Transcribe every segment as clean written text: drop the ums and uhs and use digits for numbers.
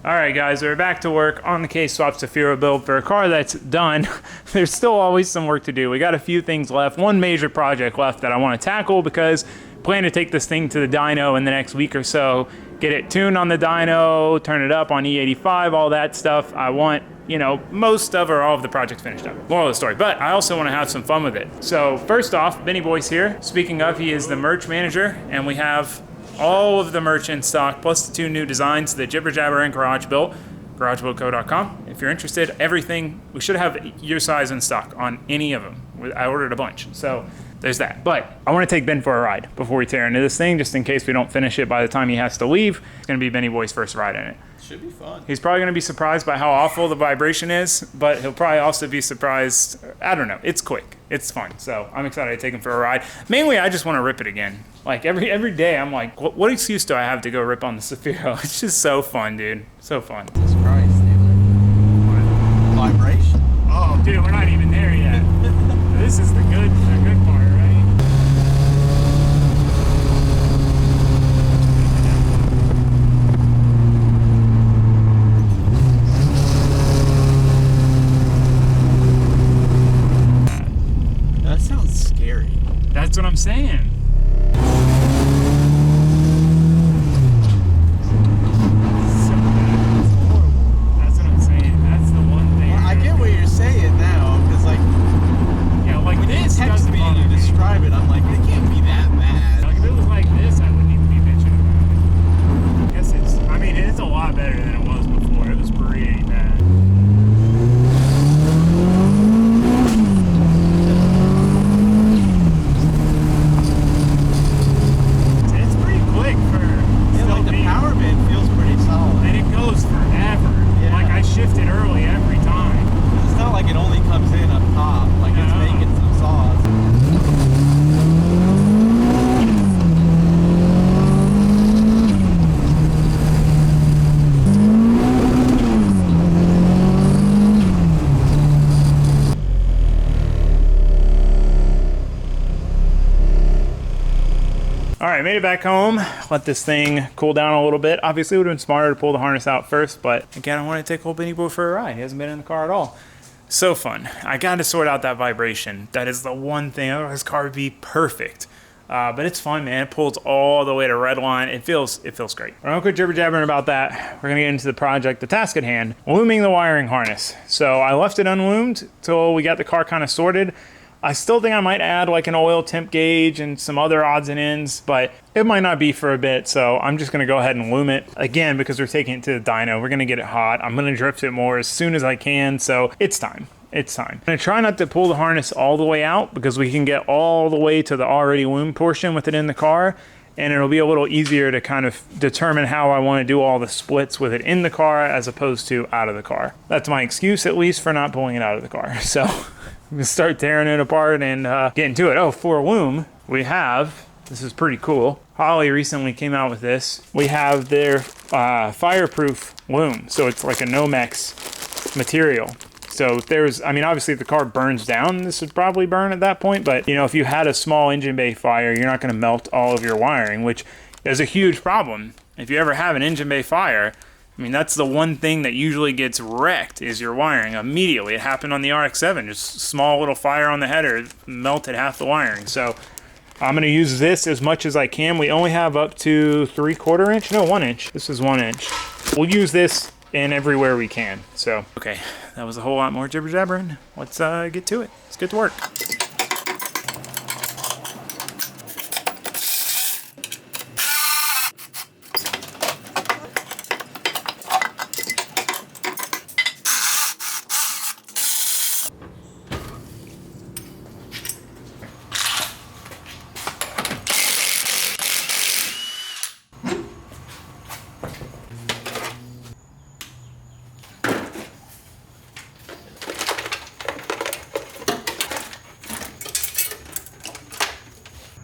All right, guys, we're back to work on the case swap Cefiro build for a car that's done. There's still always some work to do. We got a few things left, one major project left that I want to tackle because I plan to take this thing to the dyno in the next week or so, get it tuned on the dyno, turn it up on E85, all that stuff. I want, you know, most of or all of the projects finished up. Moral of the story. But I also want to have some fun with it. So first off, Benny Boy's here. Speaking of, he is the merch manager, and we have all of the merch in stock, plus the 2 new designs, the Jibber Jabber and Garage Built, garagebuildco.com. If you're interested, everything, we should have your size in stock on any of them. I ordered a bunch, so there's that. But I want to take Ben for a ride before we tear into this thing, just in case we don't finish it by the time he has to leave. It's going to be Benny Boy's first ride in it. Should be fun. He's probably going to be surprised by how awful the vibration is, but he'll probably also be surprised. I don't know. It's quick. It's fun. So I'm excited to take him for a ride. Mainly, I just want to rip it again. Like every day, I'm like, what excuse do I have to go rip on the Cefiro? It's just so fun, dude. So fun. Jesus Christ, dude. Vibration. Oh, dude, we're not even there yet. This is the good part, right? That sounds scary. That's what I'm saying. All right, made it back home. Let this thing cool down a little bit. Obviously, it would have been smarter to pull the harness out first, but again, I want to take old Benny Boy for a ride. He hasn't been in the car at all. So fun. I got to sort out that vibration. That is the one thing. Otherwise, this car would be perfect. But it's fun, man. It pulls all the way to redline. It feels great. We're not quit jibber jabbering about that. We're gonna get into the project, the task at hand, looming the wiring harness. So I left it unloomed till we got the car kind of sorted. I still think I might add like an oil temp gauge and some other odds and ends, but it might not be for a bit. So I'm just gonna go ahead and loom it again because we're taking it to the dyno. We're gonna get it hot. I'm gonna drift it more as soon as I can. So it's time. It's time. I'm gonna try not to pull the harness all the way out because we can get all the way to the already loomed portion with it in the car, and it'll be a little easier to kind of determine how I want to do all the splits with it in the car as opposed to out of the car. That's my excuse, at least, for not pulling it out of the car. So I'm gonna start tearing it apart and getting to it. Oh, for a loom, we have, this is pretty cool. Holly recently came out with this. We have their fireproof loom. So it's like a Nomex material. So there's, I mean, obviously if the car burns down, this would probably burn at that point. But, you know, if you had a small engine bay fire, you're not going to melt all of your wiring, which is a huge problem. If you ever have an engine bay fire, I mean, that's the one thing that usually gets wrecked is your wiring immediately. It happened on the RX-7, just small little fire on the header, melted half the wiring. So I'm going to use this as much as I can. We only have up to 3/4 inch, no, 1 inch. This is 1 inch. We'll use this in everywhere we can. So, okay, that was a whole lot more jibber jabbering. Let's get to it. Let's get to work.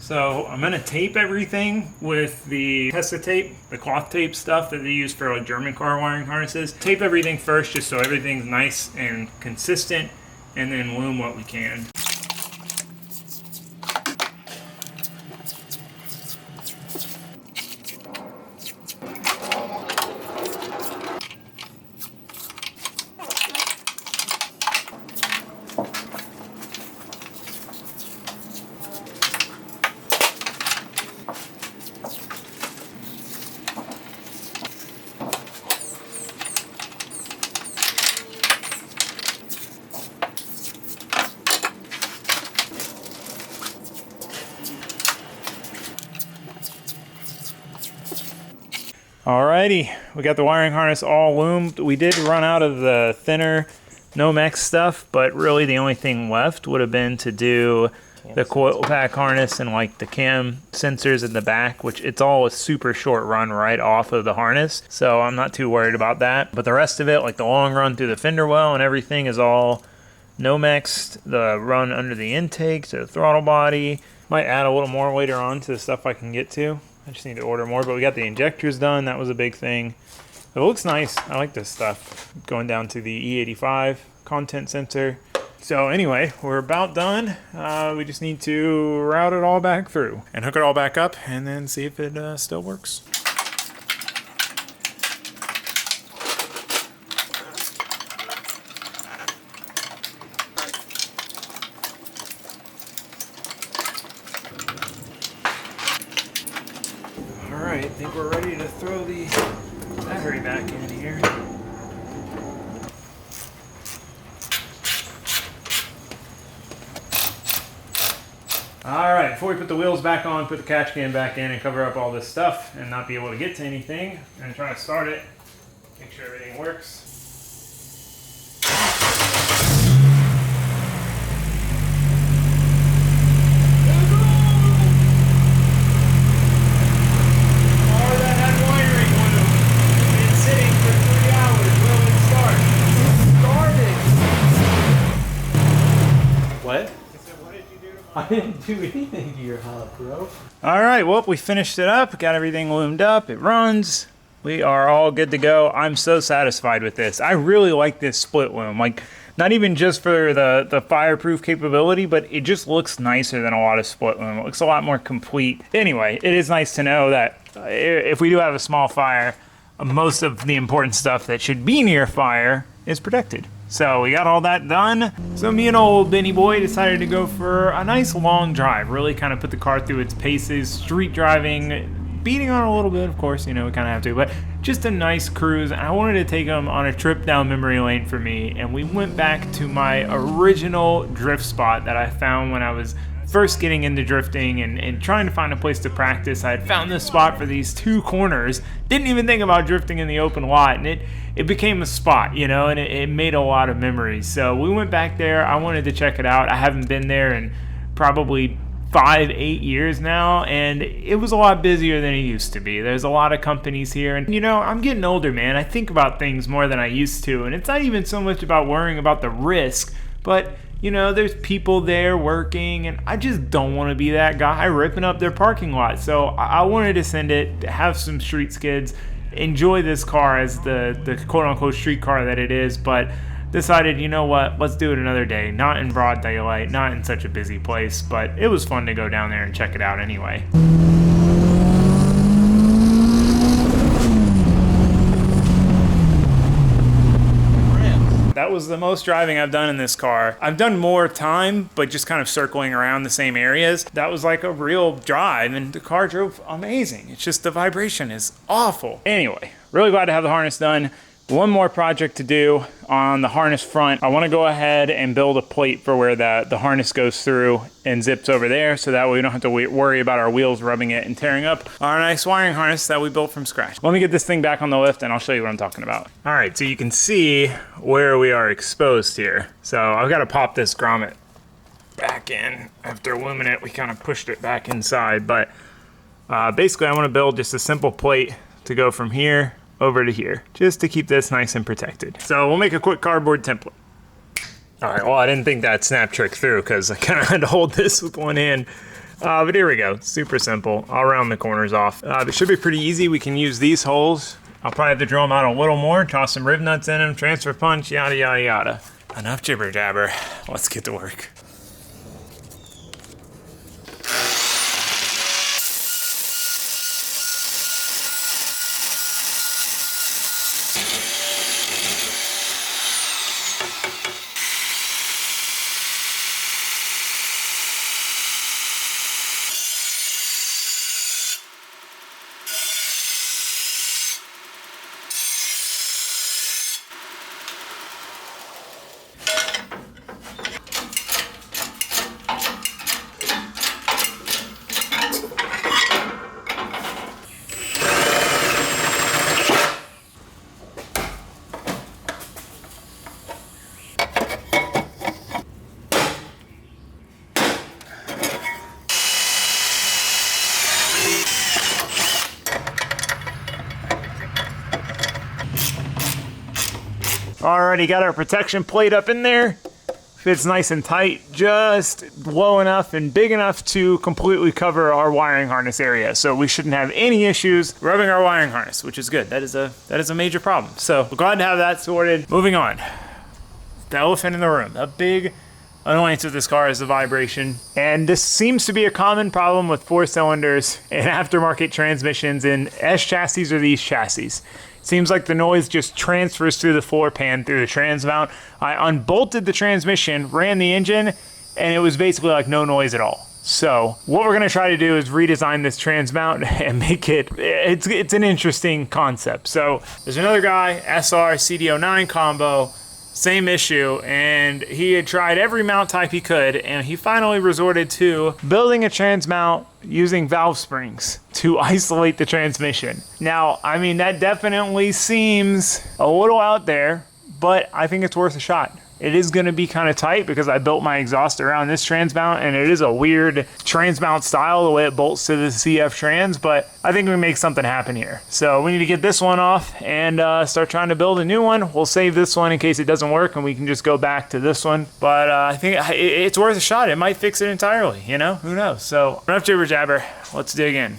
So I'm gonna tape everything with the Tessa tape, the cloth tape stuff that they use for like German car wiring harnesses. Tape everything first just so everything's nice and consistent, and then loom what we can. Alrighty, we got the wiring harness all loomed. We did run out of the thinner Nomex stuff, but really the only thing left would have been to do the coil pack harness and like the cam sensors in the back, which it's all a super short run right off of the harness. So I'm not too worried about that. But the rest of it, like the long run through the fender well and everything, is all Nomexed. The run under the intake to the throttle body. Might add a little more later on to the stuff I can get to. I just need to order more, but we got the injectors done. That was a big thing. It looks nice. I like this stuff. Going down to the E85 content sensor. So anyway, we're about done. We just need to route it all back through and hook it all back up and then see if it still works. All right, I think we're ready to throw the battery back in here. All right, before we put the wheels back on, put the catch can back in and cover up all this stuff and not be able to get to anything, and try to start it, make sure everything works. I didn't do anything to your hub, bro. All right, well, we finished it up, got everything loomed up, it runs. We are all good to go. I'm so satisfied with this. I really like this split loom. Like, not even just for the fireproof capability, but it just looks nicer than a lot of split loom. It looks a lot more complete. Anyway, it is nice to know that if we do have a small fire, most of the important stuff that should be near fire is protected. So we got all that done. So me and old Benny Boy decided to go for a nice long drive, really kind of put the car through its paces, street driving, beating on a little bit, of course, you know, we kind of have to, but just a nice cruise. And I wanted to take him on a trip down memory lane for me, and we went back to my original drift spot that I found when I was first getting into drifting and trying to find a place to practice. I had found this spot for these two corners, didn't even think about drifting in the open lot, and it became a spot, you know, and it made a lot of memories. So we went back there. I wanted to check it out. I haven't been there in probably 5-8 years now, and it was a lot busier than it used to be. There's a lot of companies here, and you know, I'm getting older, man. I think about things more than I used to, and it's not even so much about worrying about the risk, but you know, there's people there working, and I just don't want to be that guy ripping up their parking lot. So I wanted to send it, have some street skids, enjoy this car as the quote-unquote street car that it is, but decided, you know what, let's do it another day. Not in broad daylight, not in such a busy place, but it was fun to go down there and check it out anyway. That was the most driving I've done in this car. I've done more time, but just kind of circling around the same areas. That was like a real drive, and the car drove amazing. It's just the vibration is awful. Anyway, really glad to have the harness done. One more project to do on the harness front. I want to go ahead and build a plate for where the harness goes through and zips over there, so that way we don't have to worry about our wheels rubbing it and tearing up our nice wiring harness that we built from scratch. Let me get this thing back on the lift and I'll show you what I'm talking about. All right, so you can see where we are exposed here. So I've got to pop this grommet back in. After looming it, we kind of pushed it back inside, but basically I want to build just a simple plate to go from here over to here, just to keep this nice and protected. So we'll make a quick cardboard template. All right, well, I didn't think that snap trick through because I kind of had to hold this with one hand. But here we go, super simple. I'll round the corners off. It should be pretty easy. We can use these holes. I'll probably have to drill them out a little more, toss some rib nuts in them, transfer punch, yada, yada, yada. Enough jibber jabber, let's get to work. Already got our protection plate up in there. Fits nice and tight, just low enough and big enough to completely cover our wiring harness area. So we shouldn't have any issues rubbing our wiring harness, which is good. That is a major problem. So we're glad to have that sorted. Moving on. The elephant in the room. A big annoyance with this car is the vibration. And this seems to be a common problem with 4 cylinders and aftermarket transmissions in S chassis or these chassis. Seems like the noise just transfers through the floor pan, through the trans mount. I unbolted the transmission, ran the engine, and it was basically like no noise at all. So what we're gonna try to do is redesign this trans mount and make it's an interesting concept. So there's another guy, SR CD09 combo, same issue, and he had tried every mount type he could, and he finally resorted to building a trans mount using valve springs to isolate the transmission. Now, I mean, that definitely seems a little out there, but I think it's worth a shot. It is gonna be kind of tight because I built my exhaust around this trans mount, and it is a weird trans mount style, the way it bolts to the CF trans, but I think we can make something happen here. So we need to get this one off and start trying to build a new one. We'll save this one in case it doesn't work, and we can just go back to this one. But I think it's worth a shot. It might fix it entirely, you know? Who knows? So enough jibber jabber. Let's dig in.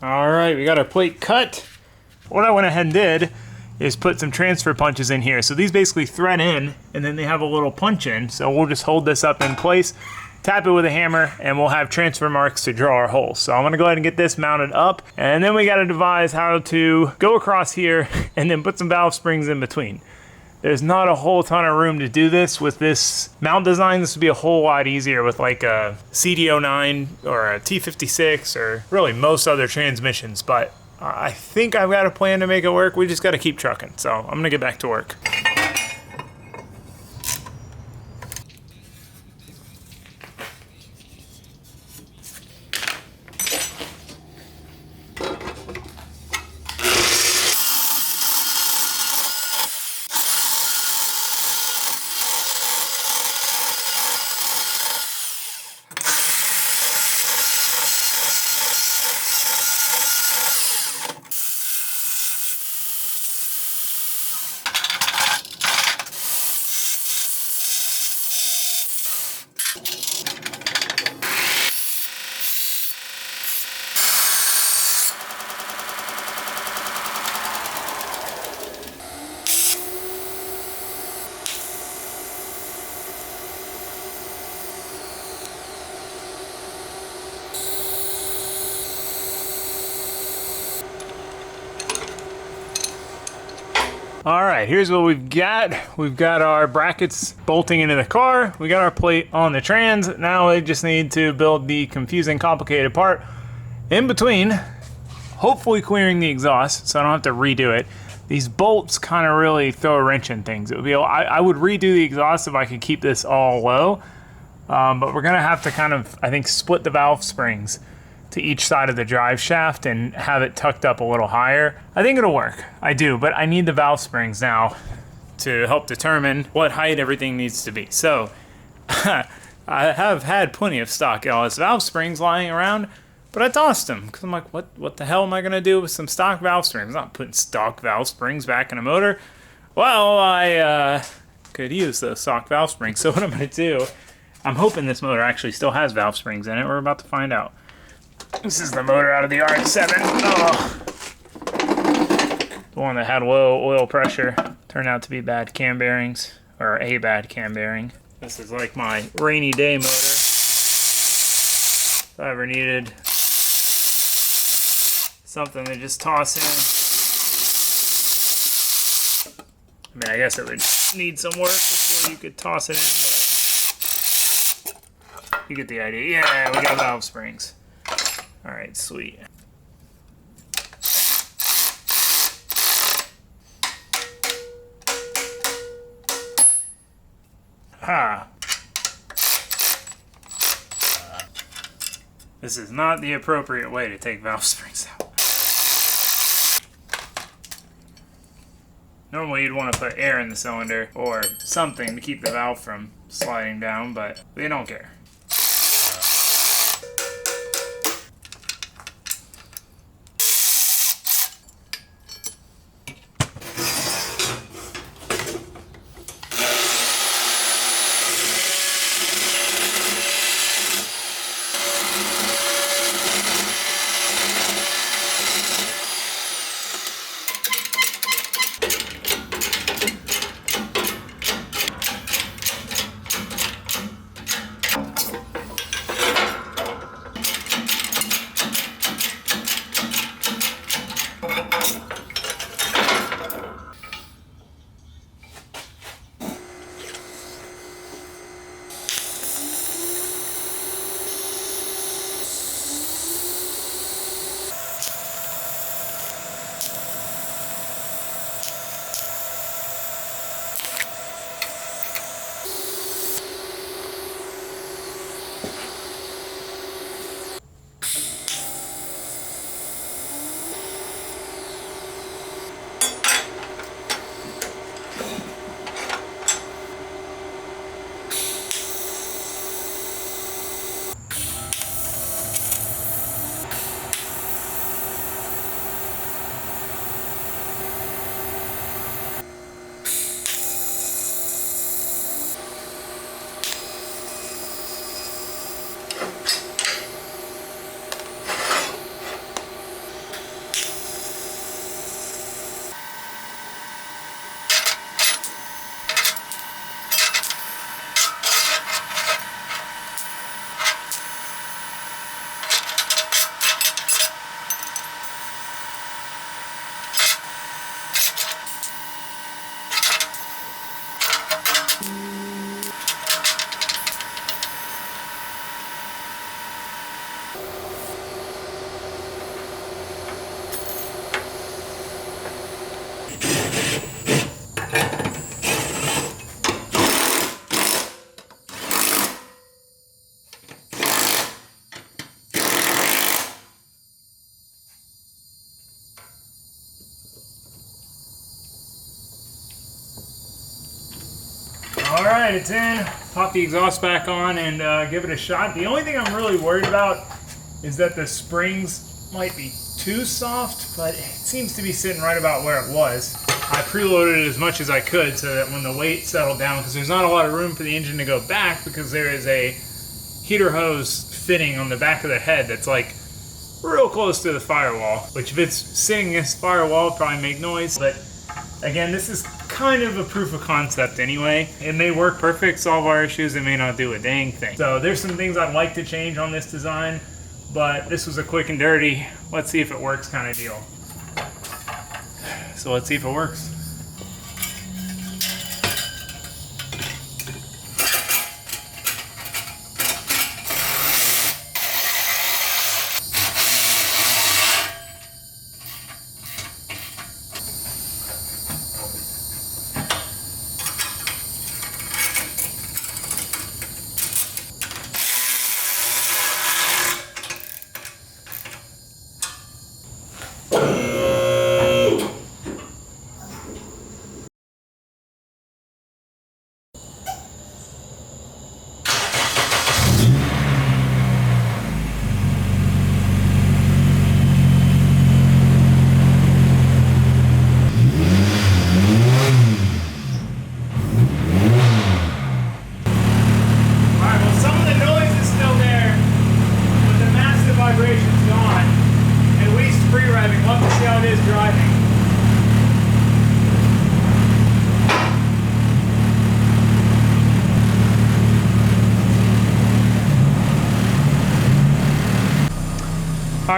All right, we got our plate cut. What I went ahead and did is put some transfer punches in here. So these basically thread in, and then they have a little punch in. So we'll just hold this up in place, tap it with a hammer, and we'll have transfer marks to draw our holes. So I'm gonna go ahead and get this mounted up, and then we gotta devise how to go across here and then put some valve springs in between. There's not a whole ton of room to do this with this mount design. This would be a whole lot easier with like a CD09 or a T56 or really most other transmissions, but I think I've got a plan to make it work. We just gotta keep trucking. So I'm gonna get back to work. All right, here's what we've got. We've got our brackets bolting into the car. We got our plate on the trans. Now we just need to build the confusing, complicated part in between, hopefully clearing the exhaust so I don't have to redo it. These bolts kind of really throw a wrench in things. It would be, I would redo the exhaust if I could keep this all low, but we're gonna have to kind of, I think, split the valve springs to each side of the drive shaft and have it tucked up a little higher. I think it'll work, I do, but I need the valve springs now to help determine what height everything needs to be. So I have had plenty of stock LS valve springs lying around, but I tossed them because I'm like, what the hell am I gonna do with some stock valve springs? I'm not putting stock valve springs back in a motor. Well, I could use those stock valve springs. So what I'm gonna do, I'm hoping this motor actually still has valve springs in it. We're about to find out. This is the motor out of the RX-7. Oh. The one that had low oil pressure. Turned out to be bad cam bearings, or a bad cam bearing. This is like my rainy day motor. If I ever needed something to just toss in. I mean, I guess it would need some work before you could toss it in, but you get the idea. Yeah, we got valve springs. All right, sweet. Ha! This is not the appropriate way to take valve springs out. Normally you'd want to put air in the cylinder or something to keep the valve from sliding down, but we don't care. Alright, it's in. Pop the exhaust back on and give it a shot. The only thing I'm really worried about is that the springs might be too soft, but it seems to be sitting right about where it was. I preloaded it as much as I could so that when the weight settled down, because there's not a lot of room for the engine to go back because there is a heater hose fitting on the back of the head that's like real close to the firewall, which if it's sitting against the firewall, it'll probably make noise. But again, this is kind of a proof of concept anyway. It may work perfect, solve our issues, it may not do a dang thing. So there's some things I'd like to change on this design, but this was a quick and dirty, let's see if it works kind of deal. So let's see if it works.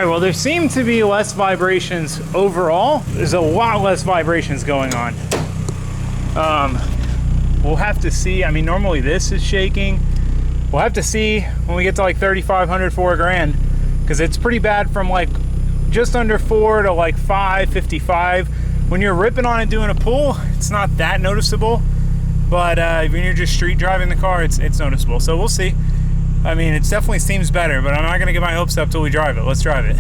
right, well, there seem to be less vibrations overall. There's a lot less vibrations going on. We'll have to see. I mean, normally this is shaking. We'll have to see when we get to like 3,500, 4 grand, because it's pretty bad from like just under 4 to like 5, 55. When you're ripping on it doing a pull, it's not that noticeable, but when you're just street driving the car, it's noticeable. So we'll see. I mean, it definitely seems better, but I'm not gonna get my hopes up till we drive it. Let's drive it.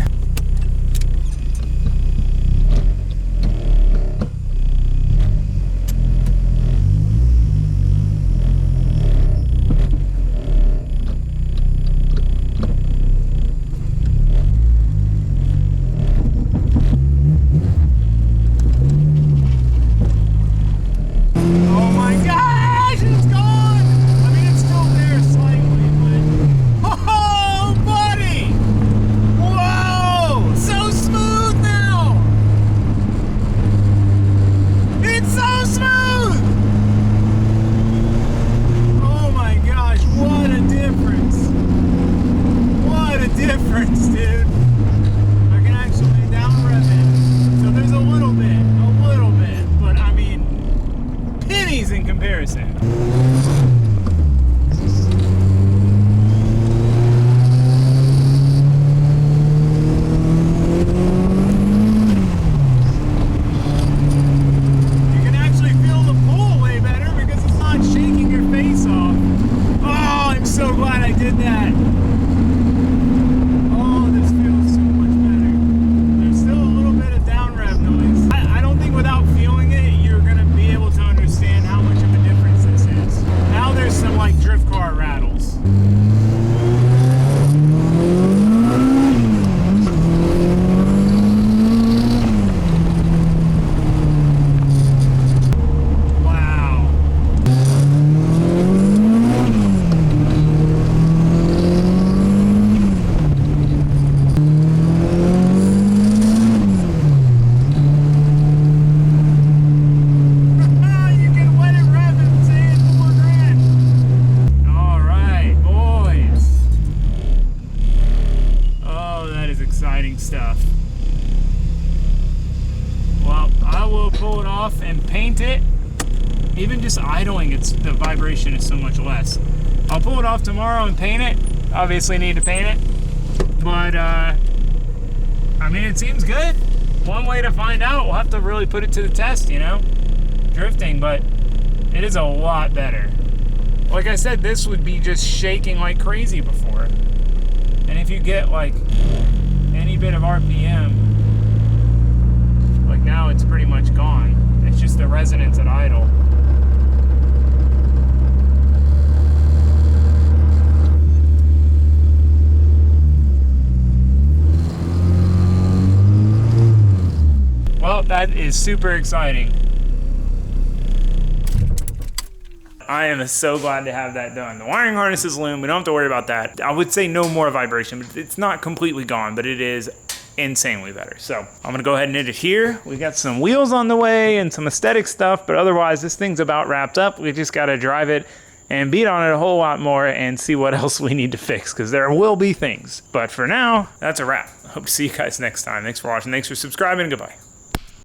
Stuff. Well, I will pull it off and paint it. Even just idling, the vibration is so much less. I'll pull it off tomorrow and paint it. Obviously need to paint it, but I mean, it seems good. One way to find out, we'll have to really put it to the test, you know, drifting, but it is a lot better. Like I said, this would be just shaking like crazy before. And if you get like any bit of RPM, like now it's pretty much gone. It's just the resonance at idle. Well, that is super exciting. I am so glad to have that done. The wiring harness is loom. We don't have to worry about that. I would say no more vibration, but it's not completely gone, but it is insanely better. So I'm gonna go ahead and end it here. We got some wheels on the way and some aesthetic stuff, but otherwise this thing's about wrapped up. We just gotta drive it and beat on it a whole lot more and see what else we need to fix, because there will be things. But for now, that's a wrap. Hope to see you guys next time. Thanks for watching. Thanks for subscribing. Goodbye.